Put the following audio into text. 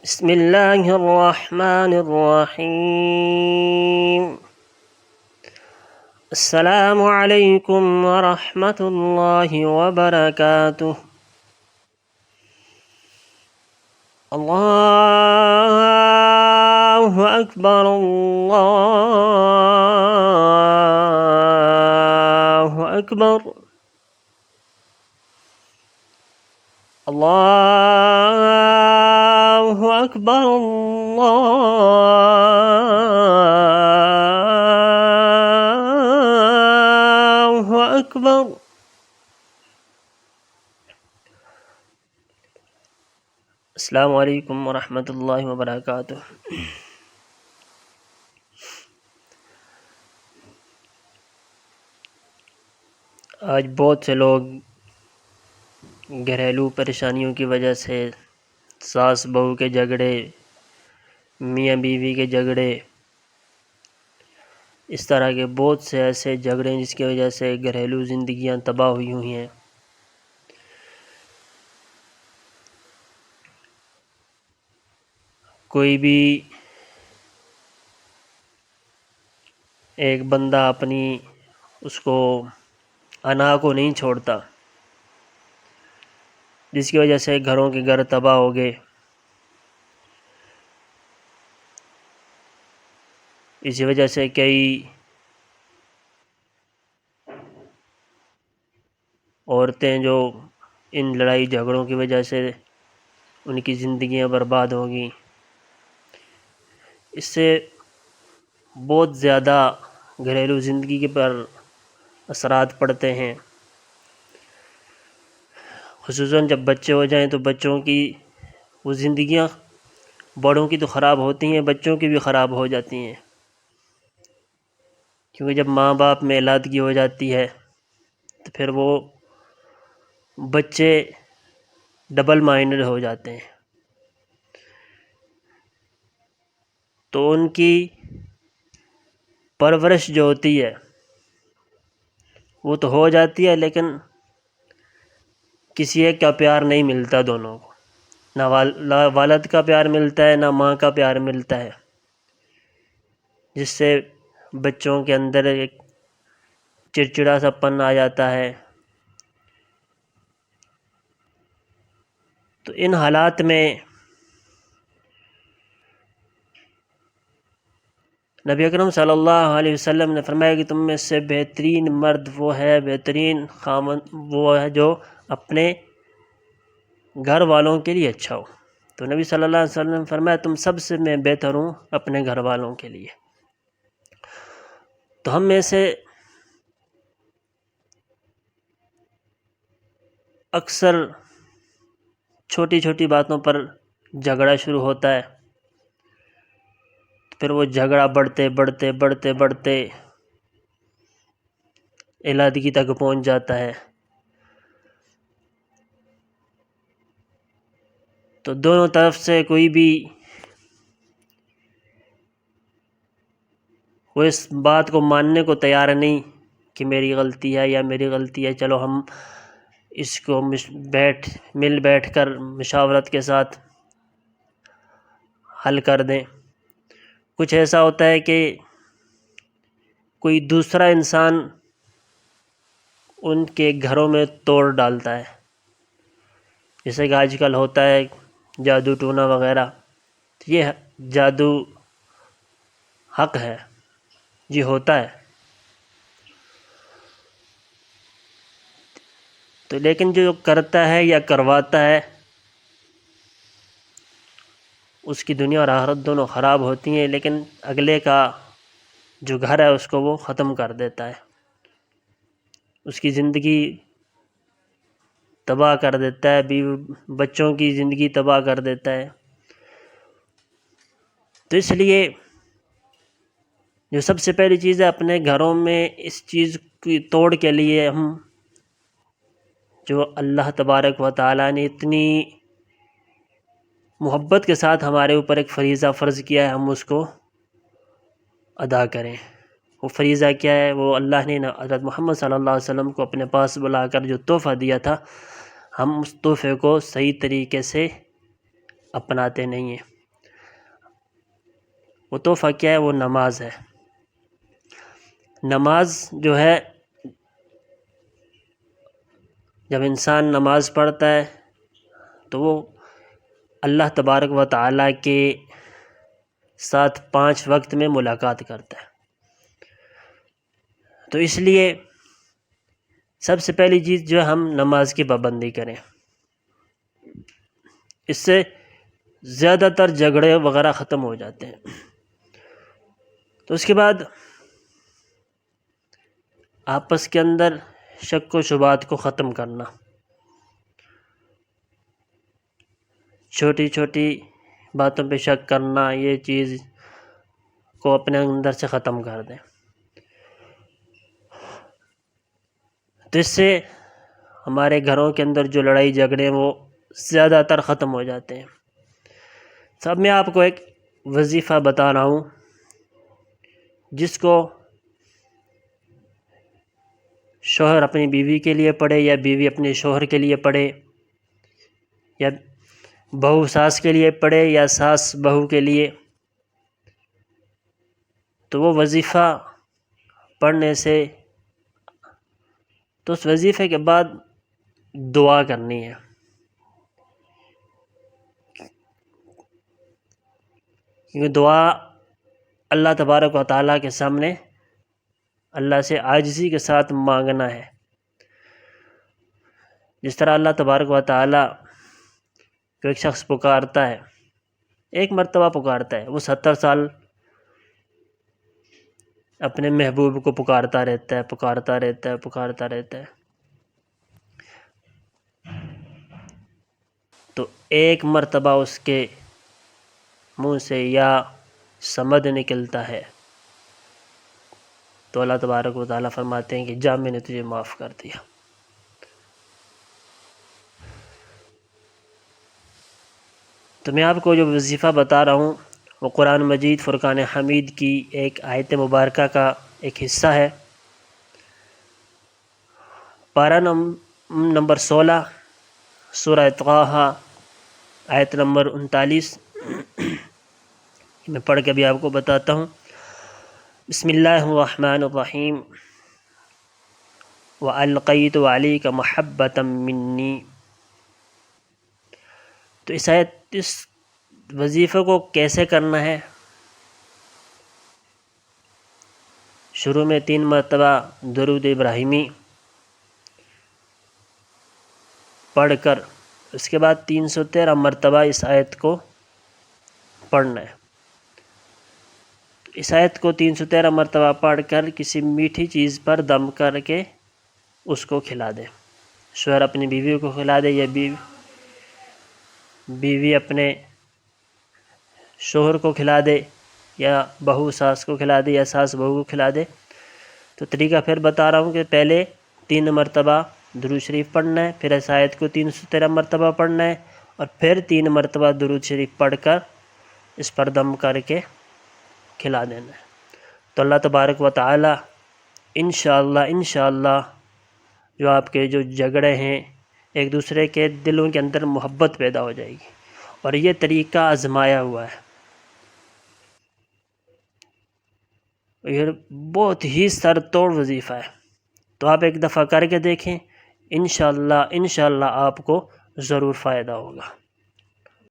بسم اللہ الرحمن الرحیم السلام علیکم ورحمۃ اللہ وبرکاتہ۔ اللہ اکبر اللہ اکبر اللہ اکبر اللہ اکبر۔ السلام علیکم ورحمۃ اللہ وبرکاتہ۔ آج بہت سے لوگ گھریلو پریشانیوں کی وجہ سے، ساس بہو کے جھگڑے، میاں بیوی کے جھگڑے، اس طرح کے بہت سے ایسے جھگڑے ہیں جس کی وجہ سے گھریلو زندگیاں تباہ ہوئی ہیں۔ کوئی بھی ایک بندہ اپنی اس کو انا کو نہیں چھوڑتا، جس کی وجہ سے گھروں کے گھر تباہ ہو گئے۔ اسی وجہ سے کئی عورتیں جو ان لڑائی جھگڑوں کی وجہ سے ان کی زندگیاں برباد ہو گئیں۔ اس سے بہت زیادہ گھریلو زندگی کے پر اثرات پڑتے ہیں، خصوصاً جب بچے ہو جائیں تو بچوں کی وہ زندگیاں، بڑوں کی تو خراب ہوتی ہیں، بچوں کی بھی خراب ہو جاتی ہیں، کیونکہ جب ماں باپ میں علادگی ہو جاتی ہے تو پھر وہ بچے ڈبل مائنڈڈ ہو جاتے ہیں، تو ان کی پرورش جو ہوتی ہے وہ تو ہو جاتی ہے، لیکن کسی ایک کا پیار نہیں ملتا دونوں کو، نہ والد کا پیار ملتا ہے نہ ماں کا پیار ملتا ہے، جس سے بچوں کے اندر ایک چڑچڑا سا پن آ جاتا ہے۔ تو ان حالات میں نبی اکرم صلی اللہ علیہ وسلم نے فرمایا کہ تم میں سے بہترین مرد وہ ہے، بہترین خاوند وہ ہے جو اپنے گھر والوں کے لیے اچھا ہو۔ تو نبی صلی اللہ علیہ وسلم نے فرمایا تم سب سے میں بہتر ہوں اپنے گھر والوں کے لیے۔ تو ہم میں سے اکثر چھوٹی چھوٹی باتوں پر جھگڑا شروع ہوتا ہے، پھر وہ جھگڑا بڑھتے بڑھتے بڑھتے بڑھتے علادگی تک پہنچ جاتا ہے۔ تو دونوں طرف سے کوئی بھی وہ اس بات کو ماننے کو تیار نہیں کہ میری غلطی ہے یا میری غلطی ہے، چلو ہم اس کو مل بیٹھ کر مشاورت کے ساتھ حل کر دیں۔ کچھ ایسا ہوتا ہے کہ کوئی دوسرا انسان ان کے گھروں میں توڑ ڈالتا ہے، جیسے کہ آج کل ہوتا ہے جادو ٹونا وغیرہ۔ یہ جادو حق ہے، جی ہوتا ہے، تو لیکن جو کرتا ہے یا کرواتا ہے اس کی دنیا اور آخرت دونوں خراب ہوتی ہیں، لیکن اگلے کا جو گھر ہے اس کو وہ ختم کر دیتا ہے، اس کی زندگی تباہ کر دیتا ہے، بچوں کی زندگی تباہ کر دیتا ہے۔ تو اس لیے جو سب سے پہلی چیز ہے، اپنے گھروں میں اس چیز کی توڑ کے لیے ہم جو اللہ تبارک و تعالیٰ نے اتنی محبت کے ساتھ ہمارے اوپر ایک فریضہ فرض کیا ہے، ہم اس کو ادا کریں۔ وہ فریضہ کیا ہے؟ وہ اللہ نے حضرت محمد صلی اللہ علیہ وسلم کو اپنے پاس بلا کر جو تحفہ دیا تھا، ہم اس تحفے کو صحیح طریقے سے اپناتے نہیں ہیں۔ وہ تحفہ کیا ہے؟ وہ نماز ہے۔ نماز جو ہے، جب انسان نماز پڑھتا ہے تو وہ اللہ تبارک و تعالیٰ کے ساتھ 5 وقت میں ملاقات کرتا ہے۔ تو اس لیے سب سے پہلی چیز جو ہے ہم نماز کی پابندی کریں، اس سے زیادہ تر جھگڑے وغیرہ ختم ہو جاتے ہیں۔ تو اس کے بعد آپس کے اندر شک و شبہات کو ختم کرنا، چھوٹی چھوٹی باتوں پہ شک کرنا، یہ چیز کو اپنے اندر سے ختم کر دیں۔ تو اس سے ہمارے گھروں کے اندر جو لڑائی جھگڑے وہ زیادہ تر ختم ہو جاتے ہیں۔ سب میں آپ کو ایک وظیفہ بتا رہا ہوں جس کو شوہر اپنی بیوی کے لیے پڑھے یا بیوی اپنے شوہر کے لیے پڑھے یا بہو ساس کے لیے پڑھے یا ساس بہو کے لیے، تو وہ وظیفہ پڑھنے سے تو اس وظیفے کے بعد دعا کرنی ہے، کیونکہ دعا اللہ تبارک و تعالیٰ کے سامنے اللہ سے عاجزی کے ساتھ مانگنا ہے۔ جس طرح اللہ تبارک و تعالیٰ کو ایک شخص پکارتا ہے، ایک مرتبہ پکارتا ہے، وہ 70 سال اپنے محبوب کو پکارتا رہتا ہے، پکارتا رہتا ہے، پکارتا رہتا ہے، تو ایک مرتبہ اس کے منہ سے یا صمد نکلتا ہے تو اللہ تبارک و تعالیٰ فرماتے ہیں کہ جا، میں نے تجھے معاف کر دیا۔ تو میں آپ کو جو وظیفہ بتا رہا ہوں وہ قرآن مجید فرقان حمید کی ایک آیت مبارکہ کا ایک حصہ ہے۔ پارہ نمبر 16 سورہ طٰہٰ آیت نمبر 39 میں پڑھ کے بھی آپ کو بتاتا ہوں۔ بسم اللہ الرحمن الرحیم وَأَلْقَيْتُ عَلَيْكَ مَحَبَّةً مِّنِّي۔ تو اس وظیفے کو کیسے کرنا ہے؟ شروع میں 3 مرتبہ درود ابراہیمی پڑھ کر اس کے بعد 313 مرتبہ اس آیت کو پڑھنا ہے۔ اس آیت کو 313 مرتبہ پڑھ کر کسی میٹھی چیز پر دم کر کے اس کو کھلا دے۔ شوہر اپنی بیوی کو کھلا دے یا بیوی اپنے شوہر کو کھلا دے یا بہو ساس کو کھلا دے یا ساس بہو کو کھلا دے۔ تو طریقہ پھر بتا رہا ہوں کہ پہلے 3 مرتبہ درود شریف پڑھنا ہے، پھر اس آیت کو 313 مرتبہ پڑھنا ہے اور پھر 3 مرتبہ درود شریف پڑھ کر اس پر دم کر کے کھلا دینا ہے۔ تو اللہ تبارک و تعالی انشاءاللہ جو آپ کے جو جھگڑے ہیں ایک دوسرے کے دلوں کے اندر محبت پیدا ہو جائے گی، اور یہ طریقہ آزمایا ہوا ہے، یہ بہت ہی سر توڑ وظیفہ ہے۔ تو آپ ایک دفعہ کر کے دیکھیں، انشاءاللہ آپ کو ضرور فائدہ ہوگا۔